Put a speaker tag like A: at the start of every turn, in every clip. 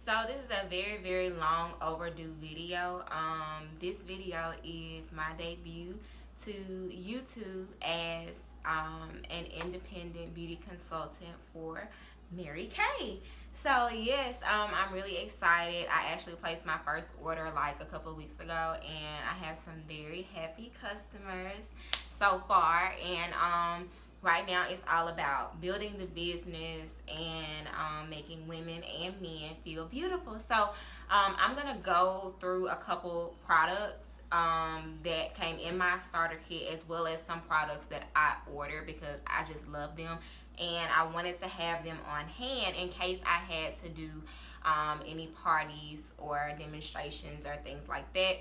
A: So this is a very long overdue video. This video is my debut to YouTube as an independent beauty consultant for Mary Kay. So yes, I'm really excited. I actually placed my first order like a couple of weeks ago, and I have some very happy customers so far. And right now it's all about building the business and making women and men feel beautiful. So I'm gonna go through a couple products that came in my starter kit, as well as some products that I ordered because I just love them and I wanted to have them on hand in case I had to do any parties or demonstrations or things like that,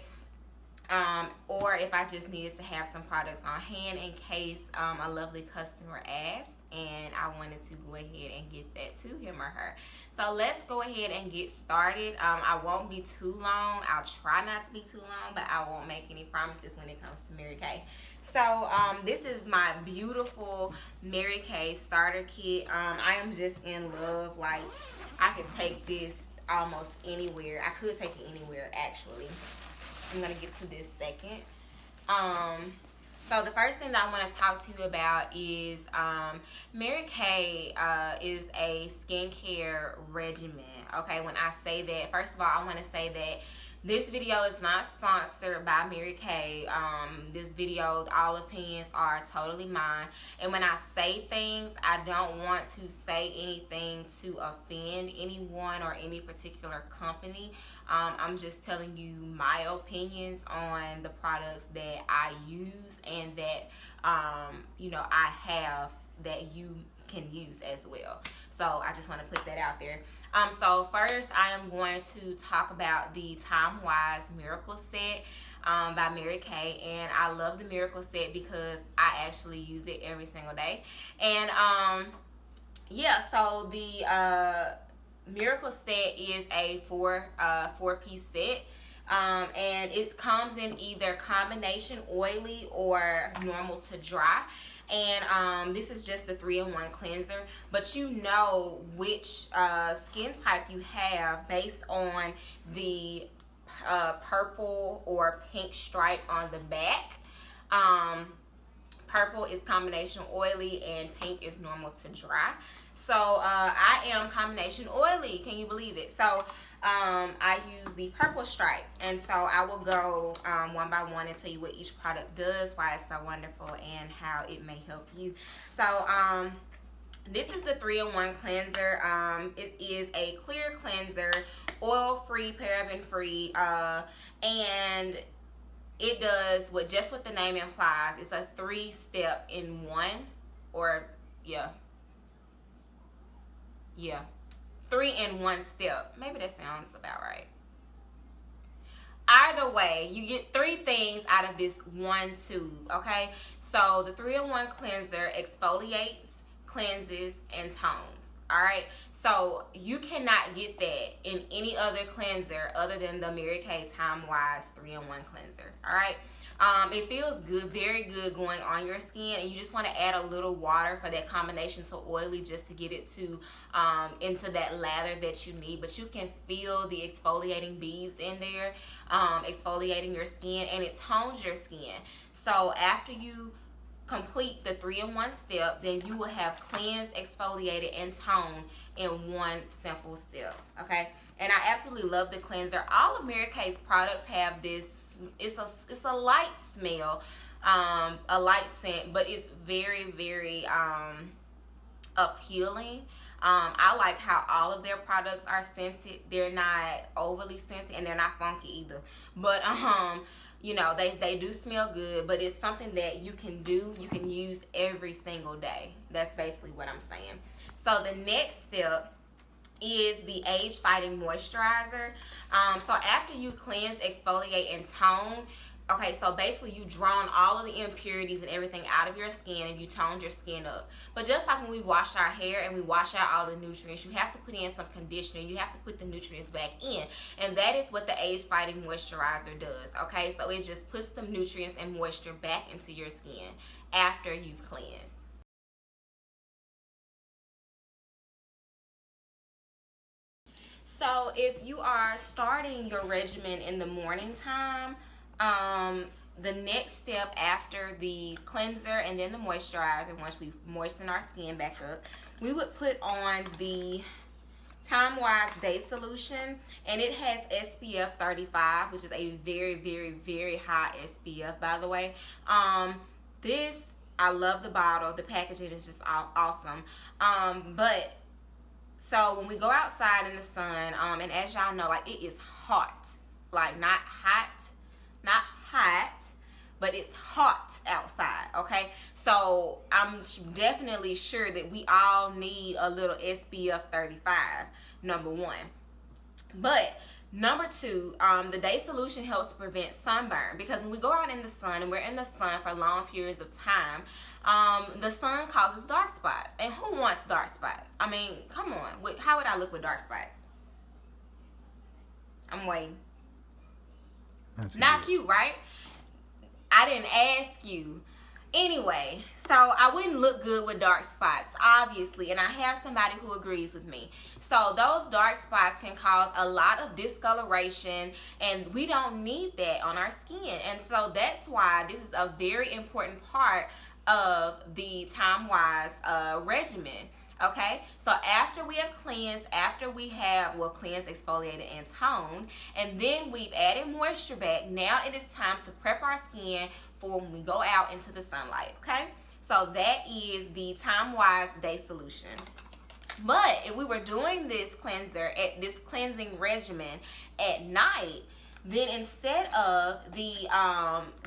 A: or if I just needed to have some products on hand in case a lovely customer asked and I wanted to go ahead and get that to him or her. So let's go ahead and get started. I won't be too long. I'll try not to be too long, but I won't make any promises when it comes to Mary Kay. So this is my beautiful Mary Kay starter kit. I am just in love. Like, I could take this almost anywhere. I could take it anywhere, actually. I'm gonna get to this second. So the first thing that I want to talk to you about is Mary Kay is a skincare regimen. Okay, when I say that, first of all, I want to say that this video is not sponsored by Mary Kay. This video, all opinions are totally mine. And when I say things, I don't want to say anything to offend anyone or any particular company. I'm just telling you my opinions on the products that I use and that, I have that you can use as well. So I just want to put that out there. So first I am going to talk about the TimeWise Miracle Set by Mary Kay, and I love the Miracle Set because I actually use it every single day. And yeah, so the Miracle Set is a four-piece set. And it comes in either combination oily or normal to dry. And this is just the 3-in-1 cleanser, but you know which skin type you have based on the purple or pink stripe on the back. Purple is combination oily and pink is normal to dry. So I am combination oily. Can you believe it? So I use the purple stripe, and so I will go one by one and tell you what each product does, why it's so wonderful, and how it may help you. So this is the 3-in-1 cleanser. It is a clear cleanser, oil-free, paraben-free, and it does what the name implies. It's a 3-step in one, or yeah, 3-in-1 step. Maybe that sounds about right. Either way, you get 3 things out of this one tube, okay? So the 3-in-1 cleanser exfoliates, cleanses, and tones. All right, so you cannot get that in any other cleanser other than the Mary Kay TimeWise 3-in-1 cleanser. All right, it feels good, very good going on your skin, and you just want to add a little water for that combination to oily, just to get it to into that lather that you need. But you can feel the exfoliating beads in there, exfoliating your skin, and it tones your skin. So after you complete the 3-in-1 step, then you will have cleansed, exfoliated, and toned in one simple step. Okay, and I absolutely love the cleanser. All of Mary Kay's products have this. It's a light smell, a light scent, but it's very appealing. I like how all of their products are scented. They're not overly scented and they're not funky either. But they do smell good, but it's something that you can use every single day. That's basically what I'm saying. So the next step is the age fighting moisturizer. So after you cleanse, exfoliate, and tone, okay, so basically you drawn all of the impurities and everything out of your skin, and you toned your skin up. But just like when we wash our hair and we wash out all the nutrients, you have to put in some conditioner. You have to put the nutrients back in, and that is what the age fighting moisturizer does. Okay, so it just puts the nutrients and moisture back into your skin after you've cleansed. So if you are starting your regimen in the morning time, the next step after the cleanser and then the moisturizer, once we moisten our skin back up, we would put on the TimeWise Day Solution, and it has SPF 35, which is a very, very, very high SPF, by the way. This, I love the bottle. The packaging is just awesome. But so when we go outside in the sun, and as y'all know, like, it is hot, like not hot, but it's hot outside. Okay, so I'm definitely sure that we all need a little SPF 35, number one. But number two, the Day Solution helps prevent sunburn, because when we go out in the sun and we're in the sun for long periods of time, the sun causes dark spots. And who wants dark spots? I mean, come on. How would I look with dark spots? I'm waiting. That's not cute, right? I didn't ask you. Anyway, so I wouldn't look good with dark spots, obviously, and I have somebody who agrees with me. So those dark spots can cause a lot of discoloration, and we don't need that on our skin. And so that's why this is a very important part of the TimeWise regimen. Okay, so after we have cleansed, after we have, well, cleansed, exfoliated, and toned, and then we've added moisture back, now it is time to prep our skin for when we go out into the sunlight. Okay, so that is the TimeWise Day Solution. But if we were doing this this cleansing regimen at night, then instead of the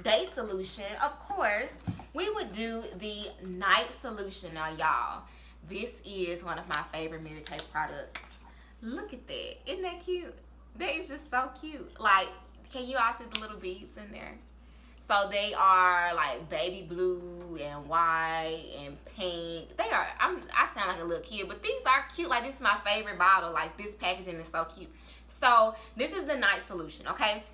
A: Day Solution, of course, we would do the Night Solution. Now, y'all, this is one of my favorite Mary Kay products. Look at that. Isn't that cute? That is just so cute. Like, can you all see the little beads in there? So they are like baby blue and white and pink. They are, I sound like a little kid, but these are cute. Like, this is my favorite bottle. Like, this packaging is so cute. So this is the Night Solution, okay?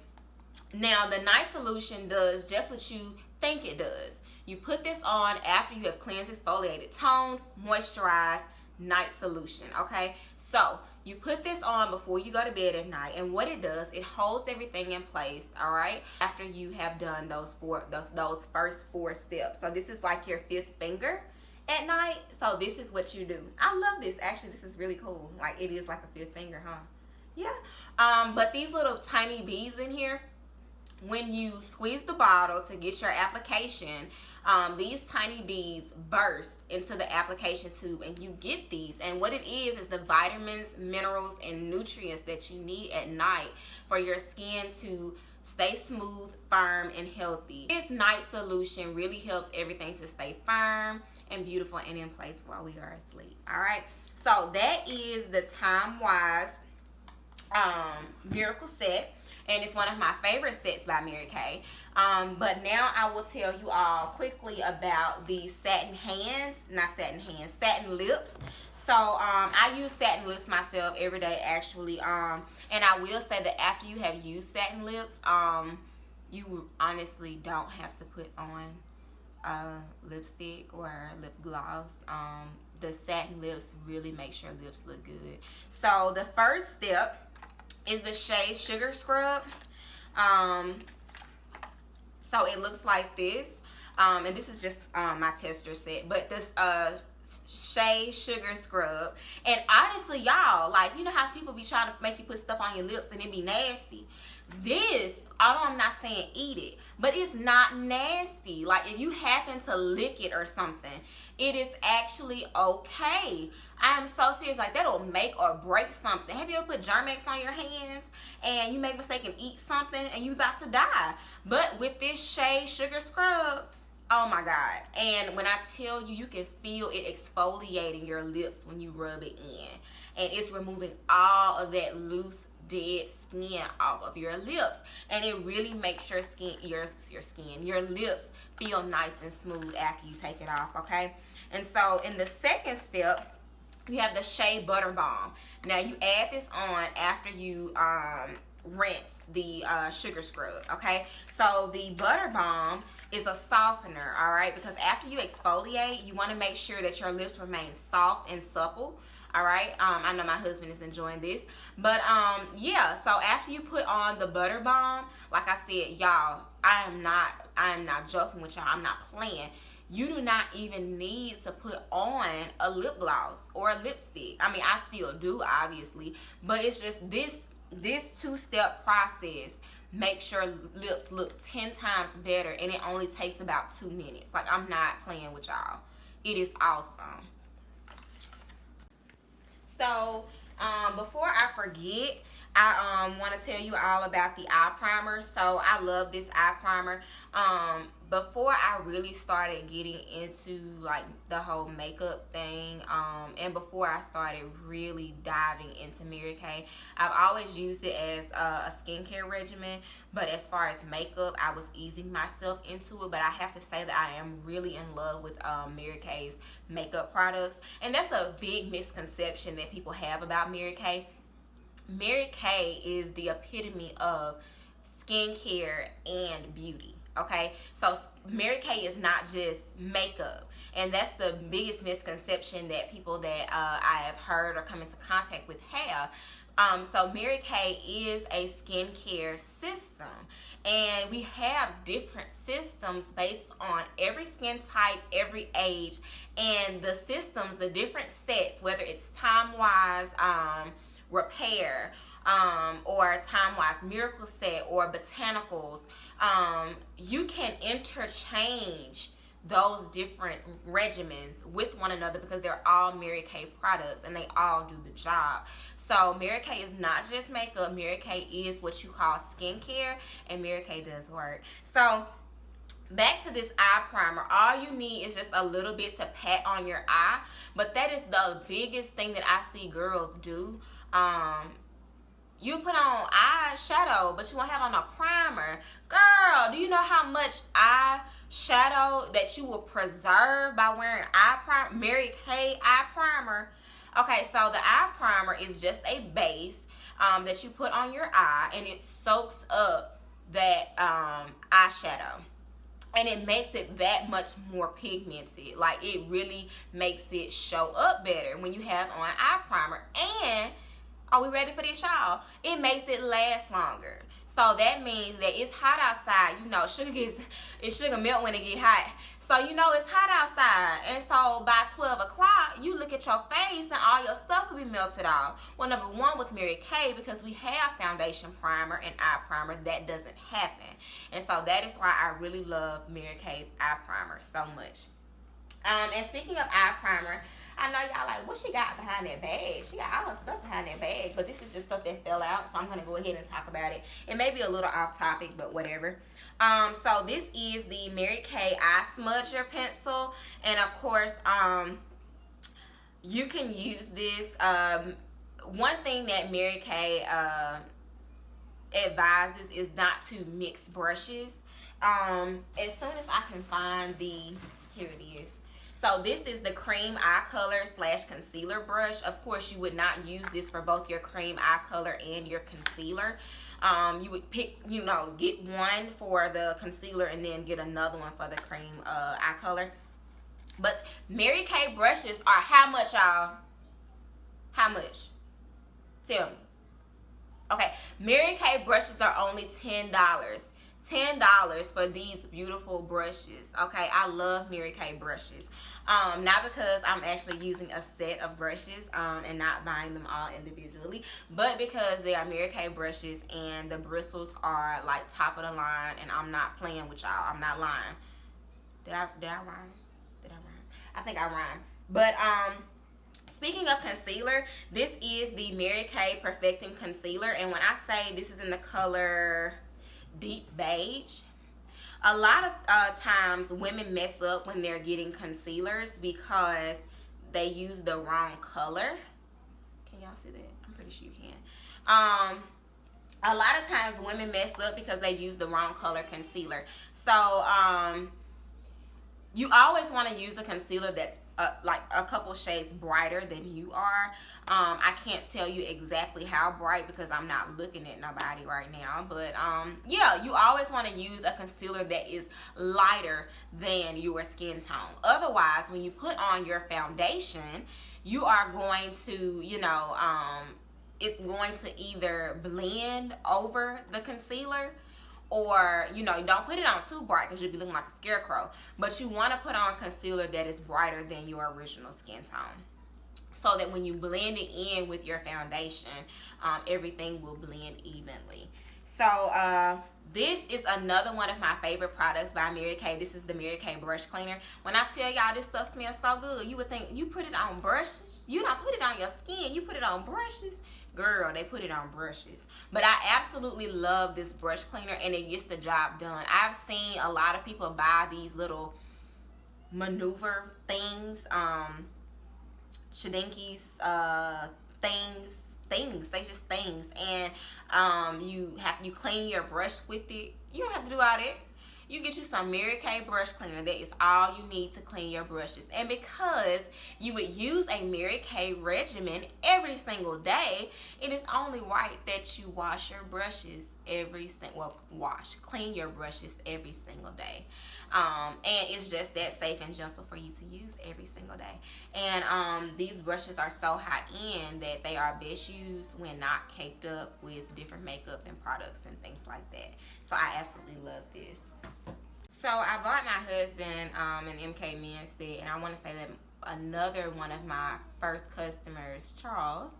A: Now, the Night Solution does just what you think it does. You put this on after you have cleansed, exfoliated, toned, moisturized. Night Solution, okay? So you put this on before you go to bed at night, and what it does, it holds everything in place, all right, after you have done those first 4 steps. So this is like your 5th finger at night. So this is what you do. I love this. Actually, this is really cool. Like, it is like a 5th finger, huh? Yeah. But these little tiny beads in here, when you squeeze the bottle to get your application, these tiny beads burst into the application tube, and you get these. And what it is the vitamins, minerals, and nutrients that you need at night for your skin to stay smooth, firm, and healthy. This Night Solution really helps everything to stay firm and beautiful and in place while we are asleep. All right, so that is the TimeWise Miracle Set. And it's one of my favorite sets by Mary Kay. But now I will tell you all quickly about the satin lips. So I use satin lips myself every day, actually. And I will say that after you have used satin lips, you honestly don't have to put on lipstick or lip gloss. The satin lips really makes your lips look good. So the first step is the Shea Sugar Scrub. So it looks like this. And this is just my tester set. But this Shea Sugar Scrub. And honestly, y'all, like, you know how people be trying to make you put stuff on your lips and it be nasty? This, although I'm not saying eat it, but it's not nasty. Like, if you happen to lick it or something, it is actually okay. I am so serious. Like, that'll make or break something. Have you ever put Germ-X on your hands and you make a mistake and eat something and you about to die? But with this Shea Sugar Scrub, oh my God. And when I tell you, you can feel it exfoliating your lips when you rub it in. And it's removing all of that loose, dead skin off of your lips. And it really makes your lips feel nice and smooth after you take it off, okay? And so in the second step, you have the Shea Butter Balm. Now you add this on after you rinse the sugar scrub, okay? So the Butter Balm is a softener, all right? Because after you exfoliate, you want to make sure that your lips remain soft and supple. All right. I know my husband is enjoying this, but yeah. So after you put on the butter bomb, like I said, y'all, I am not joking with y'all. I'm not playing. You do not even need to put on a lip gloss or a lipstick. I mean, I still do, obviously, but it's just this two-step process makes sure lips look 10 times better, and it only takes about 2 minutes. Like, I'm not playing with y'all. It is awesome. So, before I forget, I want to tell you all about the eye primer. So I love this eye primer. Before I really started getting into like the whole makeup thing, and before I started really diving into Mary Kay, I've always used it as a skincare regimen. But as far as makeup, I was easing myself into it. But I have to say that I am really in love with Mary Kay's makeup products, and that's a big misconception that people have about Mary Kay. Mary Kay is the epitome of skincare and beauty. Okay, so Mary Kay is not just makeup, and that's the biggest misconception that people that I have heard or come into contact with have. So Mary Kay is a skincare system, and we have different systems based on every skin type, every age, and the systems, the different sets, whether it's TimeWise, Repair, or TimeWise Miracle Set, or Botanicals. You can interchange those different regimens with one another because they're all Mary Kay products and they all do the job. So Mary Kay is not just makeup. Mary Kay is what you call skincare, and Mary Kay does work. So back to this eye primer, all you need is just a little bit to pat on your eye, but that is the biggest thing that I see girls do. You put on eyeshadow, but you won't have on a primer. Girl, do you know how much eyeshadow that you will preserve by wearing eye primer? Mary Kay eye primer. Okay, so the eye primer is just a base that you put on your eye, and it soaks up that eyeshadow. And it makes it that much more pigmented. Like, it really makes it show up better when you have on eye primer. And are we ready for this, y'all? It makes it last longer. So that means that it's hot outside. You know, sugar melt when it get hot. So you know it's hot outside. And so by 12 o'clock, you look at your face and all your stuff will be melted off. Well, number one, with Mary Kay, because we have foundation primer and eye primer, that doesn't happen. And so that is why I really love Mary Kay's eye primer so much. And speaking of eye primer, I know y'all like, what she got behind that bag? She got all her stuff behind that bag, but this is just stuff that fell out, so I'm going to go ahead and talk about it. It may be a little off topic, but whatever. So this is the Mary Kay Eye Smudger pencil, and of course, you can use this. One thing that Mary Kay advises is not to mix brushes. As soon as I can find here it is. So this is the cream eye color / concealer brush. Of course, you would not use this for both your cream eye color and your concealer. You would pick, get one for the concealer and then get another one for the cream eye color. But Mary Kay brushes are how much, y'all? How much? Tell me. Okay, Mary Kay brushes are only $10. $10 for these beautiful brushes. Okay, I love Mary Kay brushes. Not because I'm actually using a set of brushes and not buying them all individually, but because they are Mary Kay brushes and the bristles are like top of the line, and I'm not playing with y'all. I'm not lying. Did I rhyme? Did I rhyme? I think I rhymed. But speaking of concealer, this is the Mary Kay Perfecting Concealer, and when I say this is in the color deep beige, a lot of times women mess up when they're getting concealers because they use the wrong color. Can y'all see that? I'm pretty sure you can. A lot of times women mess up because they use the wrong color concealer. So you always want to use the concealer that's like a couple shades brighter than you are. I can't tell you exactly how bright because I'm not looking at nobody right now, but yeah, you always want to use a concealer that is lighter than your skin tone. Otherwise, when you put on your foundation, you are going to, you know, it's going to either blend over the concealer, or, you know, don't put it on too bright because you'll be looking like a scarecrow. But you want to put on concealer that is brighter than your original skin tone, so that when you blend it in with your foundation, everything will blend evenly. So this is another one of my favorite products by Mary Kay. This is the Mary Kay brush cleaner. When I tell y'all this stuff smells so good, you would think you put it on brushes. You don't put it on your skin, you put it on brushes. Girl, they put it on brushes. But I absolutely love this brush cleaner, and it gets the job done. I've seen a lot of people buy these little maneuver things, shadinkis, things, they just things, and you clean your brush with it. You don't have to do all that. You get you some Mary Kay brush cleaner. That is all you need to clean your brushes. And because you would use a Mary Kay regimen every single day, it is only right that you wash your brushes clean your brushes every single day. And it's just that safe and gentle for you to use every single day. And these brushes are so high end that they are best used when not caked up with different makeup and products and things like that. So I absolutely love this. So I bought my husband an MK men's set, and I want to say that another one of my first customers, Charles,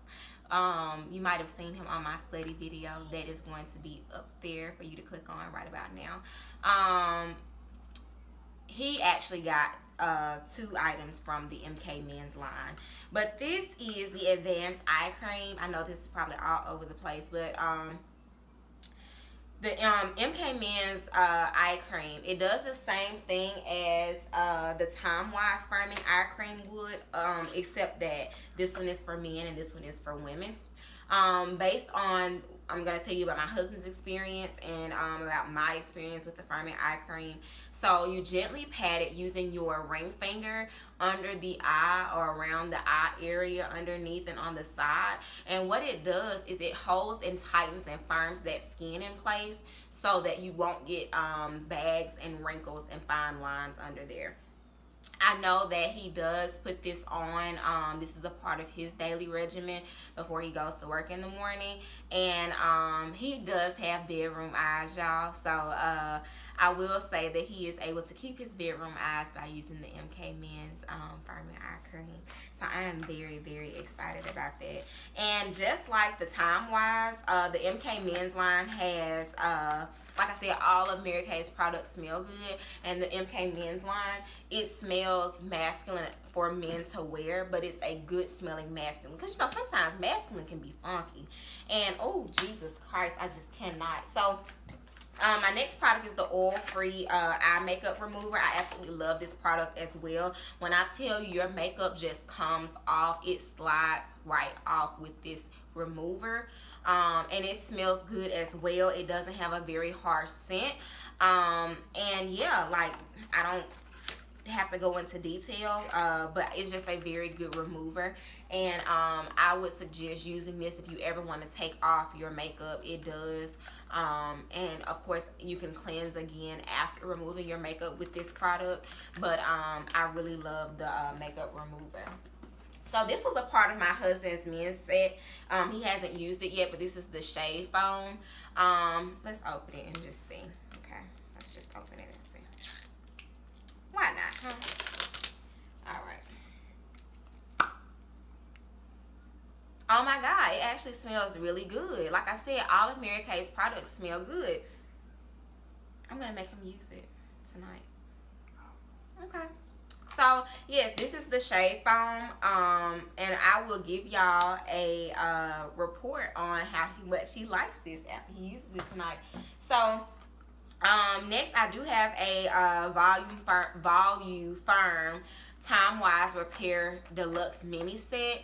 A: you might have seen him on my study video that is going to be up there for you to click on right about now. He actually got 2 items from the MK men's line, but this is the advanced eye cream. I know this is probably all over the place, but the MK men's eye cream, it does the same thing as the TimeWise firming eye cream would, except that this one is for men and this one is for women. Based on, I'm going to tell you about my husband's experience and about my experience with the firming eye cream. So you gently pat it using your ring finger under the eye or around the eye area underneath and on the side. And what it does is it holds and tightens and firms that skin in place so that you won't get bags and wrinkles and fine lines under there. I know that he does put this on. This is a part of his daily regimen before he goes to work in the morning. And he does have bedroom eyes, y'all. So I will say that he is able to keep his bedroom eyes by using the MK men's firming eye cream. So I am very, very excited about that. And just like the TimeWise, the MK men's line has like I said, all of Mary Kay's products smell good, and the MK men's line, it smells masculine for men to wear, but it's a good smelling masculine. Because, you know, sometimes masculine can be funky. And, oh, Jesus Christ, I just cannot. So, my next product is the oil-free eye makeup remover. I absolutely love this product as well. When I tell you your makeup just comes off, it slides right off with this remover. And it smells good as well. It doesn't have a very harsh scent. And yeah, like, I don't have to go into detail, but it's just a very good remover. And I would suggest using this if you ever want to take off your makeup. It does. And of course you can cleanse again after removing your makeup with this product, but I really love the makeup remover. So this was a part of my husband's men's set. He hasn't used it yet, but this is the shave foam. Let's open it and just see. Okay, let's just open it and see. Why not, huh? All right. Oh my God, it actually smells really good. Like I said, all of Mary Kay's products smell good. I'm gonna make him use it tonight. Okay. So yes, this is the shave foam, and I will give y'all a report on how much he likes this after he uses it tonight. So next I do have a Volume Firm TimeWise Repair Deluxe Mini Set.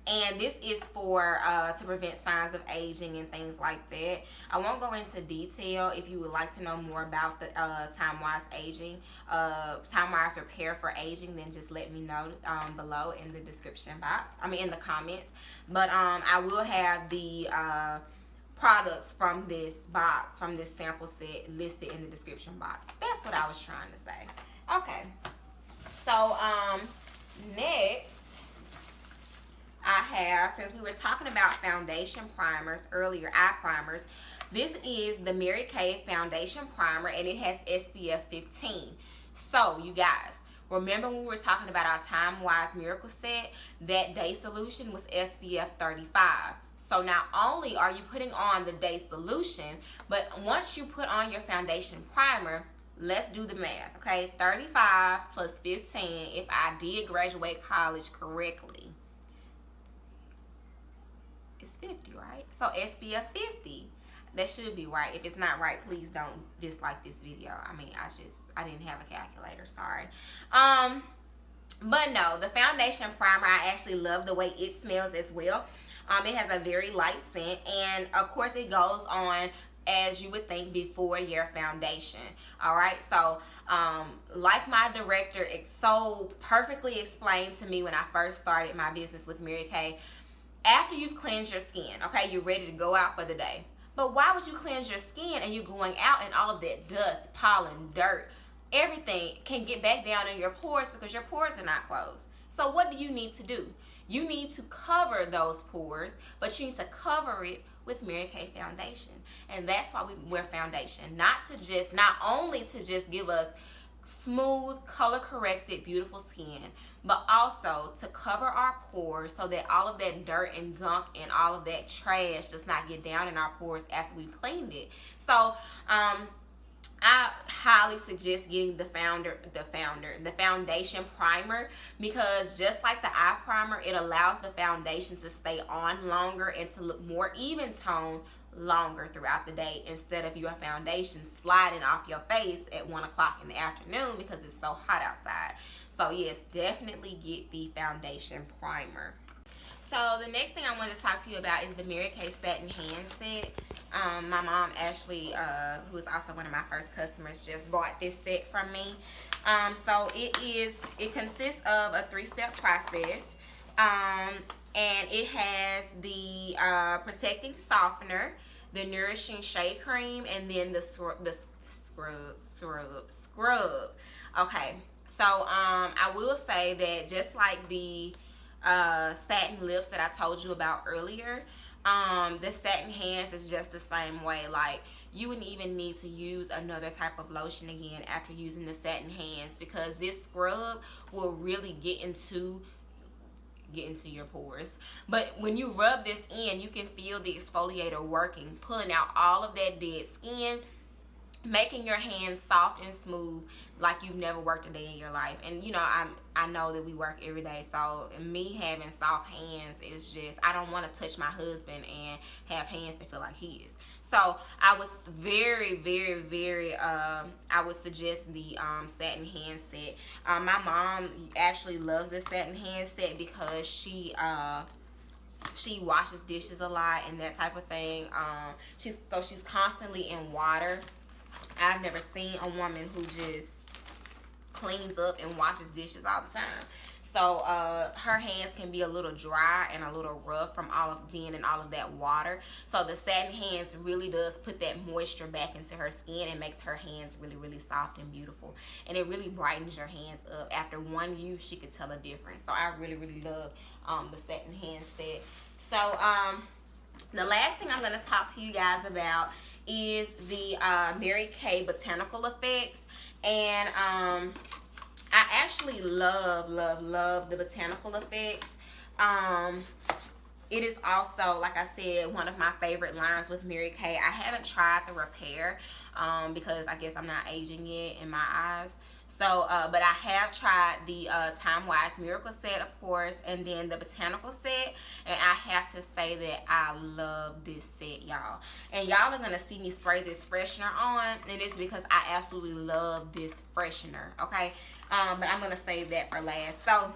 A: And this is for to prevent signs of aging and things like that. I won't go into detail. If you would like to know more about the TimeWise Repair for Aging, then just let me know below in the description box. I mean in the comments. But I will have the products from this box, from this sample set, listed in the description box. That's what I was trying to say. Okay. So Next, I have, since we were talking about foundation primers earlier, eye primers, this is the Mary Kay Foundation Primer, and it has SPF 15. So, you guys, remember when we were talking about our TimeWise Miracle Set, that day solution was SPF 35. So not only are you putting on the day solution, but once you put on your foundation primer, let's do the math, okay? 35 plus 15, if I did graduate college correctly, it's 50, right? So SPF 50. That should be right. If it's not right, please don't dislike this video. I mean, I didn't have a calculator, sorry. But no, the foundation primer, I actually love the way it smells as well. It has a very light scent, and of course it goes on as you would think before your foundation. All right, so like my director so perfectly explained to me when I first started my business with Mary Kay, after you've cleansed your skin, okay, you're ready to go out for the day. But why would you cleanse your skin and you're going out and all of that dust, pollen, dirt, everything can get back down in your pores because your pores are not closed. So what do you need to do? You need to cover those pores, but you need to cover it with Mary Kay foundation. And that's why we wear foundation. Not only to just give us smooth, color corrected, beautiful skin, but also to cover our pores so that all of that dirt and gunk and all of that trash does not get down in our pores after we've cleaned it. So I highly suggest getting the foundation primer, because just like the eye primer, it allows the foundation to stay on longer and to look more even tone longer throughout the day, instead of your foundation sliding off your face at 1 o'clock in the afternoon because it's so hot outside. So yes, definitely get the foundation primer. So the next thing I wanted to talk to you about is the Mary Kay Satin Hand Set. My mom actually, who is also one of my first customers, just bought this set from me. So it consists of a 3-step process. And it has the protecting softener, the nourishing shea cream, and then the scrub. Okay, so I will say that just like the satin lips that I told you about earlier, the satin hands is just the same way. Like, you wouldn't even need to use another type of lotion again after using the satin hands, because this scrub will really get into your pores. But when you rub this in, you can feel the exfoliator working, pulling out all of that dead skin, making your hands soft and smooth like you've never worked a day in your life. And you know, I know that we work every day, so me having soft hands is just, I don't want to touch my husband and have hands that feel like his. So I was I would suggest the satin hand set. My mom actually loves the satin hand set because she washes dishes a lot and that type of thing. She's constantly in water. I've never seen a woman who just cleans up and washes dishes all the time. So her hands can be a little dry and a little rough from being in all of that water. So the satin hands really does put that moisture back into her skin and makes her hands really, really soft and beautiful. And it really brightens your hands up. After one use, she could tell a difference. So I really, really love the satin hand set. So the last thing I'm going to talk to you guys about is the Mary Kay Botanical Effects. And I actually love the Botanical Effects. It is also, like I said, one of my favorite lines with Mary Kay. I haven't tried the Repair because I guess I'm not aging yet in my eyes. So, but I have tried the TimeWise Miracle Set, of course, and then the Botanical Set. And I have to say that I love this set, y'all. And y'all are going to see me spray this freshener on, and it's because I absolutely love this freshener, okay? But I'm going to save that for last. So,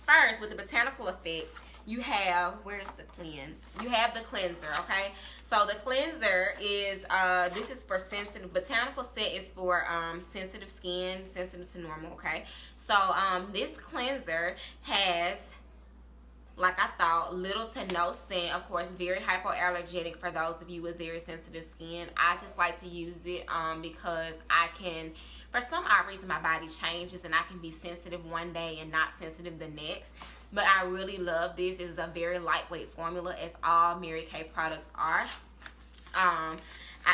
A: first, with the Botanical Effects, you have, where's the cleanse? You have the cleanser, okay? So the cleanser is, this is for sensitive, Botanical Set is for sensitive skin, sensitive to normal, okay? So this cleanser has like I thought, little to no scent. Of course, very hypoallergenic for those of you with very sensitive skin. I just like to use it because I can, for some odd reason, my body changes and I can be sensitive one day and not sensitive the next. But I really love this. It's a very lightweight formula, as all Mary Kay products are. I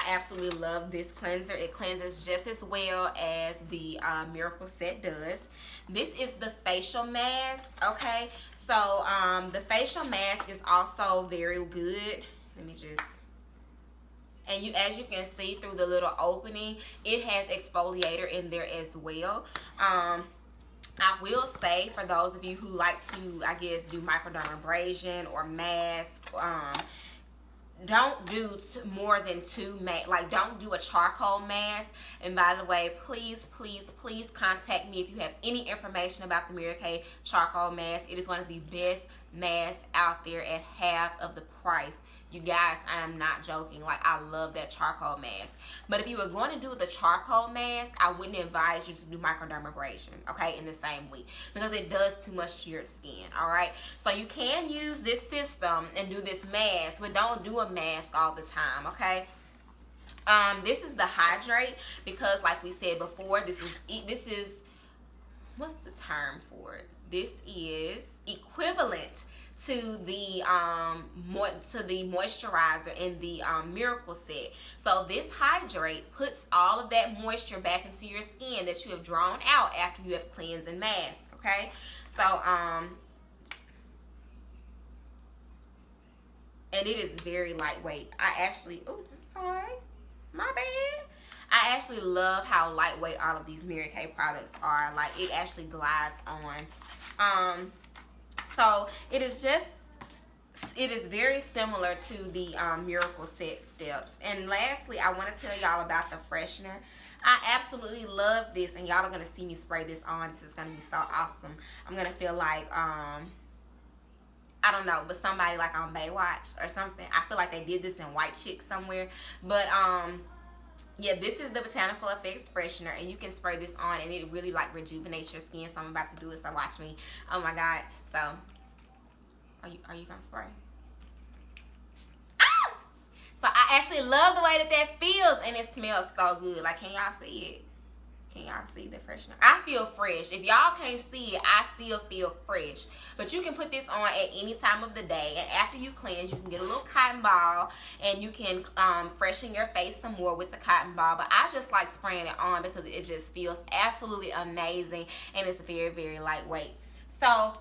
A: absolutely love this cleanser. It cleanses just as well as the Miracle Set does. This is the facial mask, okay? So the facial mask is also very good. Let me just, and as you can see through the little opening, it has exfoliator in there as well. I will say, for those of you who like to, I guess, do microdermabrasion or mask, don't do more than 2 like don't do a charcoal mask. And by the way, please contact me if you have any information about the Mary Kay charcoal mask. It is one of the best masks out there at half of the price. You guys, I am not joking. Like, I love that charcoal mask. But if you were going to do the charcoal mask, I wouldn't advise you to do microdermabrasion, okay, in the same week, because it does too much to your skin, all right? So you can use this system and do this mask, but don't do a mask all the time, okay? This is the Hydrate, because like we said before, this is what's the term for it? This is equivalent to the moisturizer in the Miracle Set. So this Hydrate puts all of that moisture back into your skin that you have drawn out after you have cleansed and masked, okay? So and it is very lightweight. I actually, oh, I'm sorry, my bad. I actually love how lightweight all of these Mary Kay products are. Like, it actually glides on. So it is very similar to the Miracle Set steps. And lastly, I want to tell y'all about the Freshener. I absolutely love this, and y'all are going to see me spray this on. This is going to be so awesome. I'm going to feel like, I don't know, but somebody like on Baywatch or something. I feel like they did this in White Chick somewhere. But, yeah, this is the Botanical Effects Freshener, and you can spray this on, and it really like rejuvenates your skin. So I'm about to do it, so watch me. Oh my God. So are you gonna spray? Ah! So I actually love the way that feels, and it smells so good. Like, can y'all see it? Can y'all see the freshener? I feel fresh. If y'all can't see it, I still feel fresh. But you can put this on at any time of the day. And after you cleanse, you can get a little cotton ball, and you can freshen your face some more with the cotton ball. But I just like spraying it on because it just feels absolutely amazing, and it's very, very lightweight. So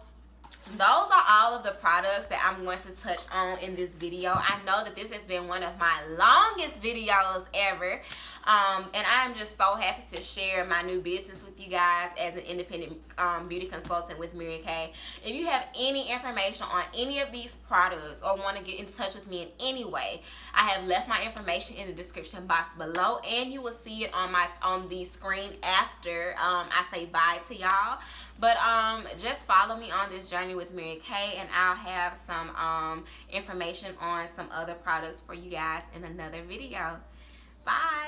A: those are all of the products that I'm going to touch on in this video. I know that this has been one of my longest videos ever. And I am just so happy to share my new business with you guys as an independent beauty consultant with Mary Kay. If you have any information on any of these products or want to get in touch with me in any way, I have left my information in the description box below, and you will see it on the screen after I say bye to y'all. But just follow me on this journey with Mary Kay, and I'll have some information on some other products for you guys in another video. Bye.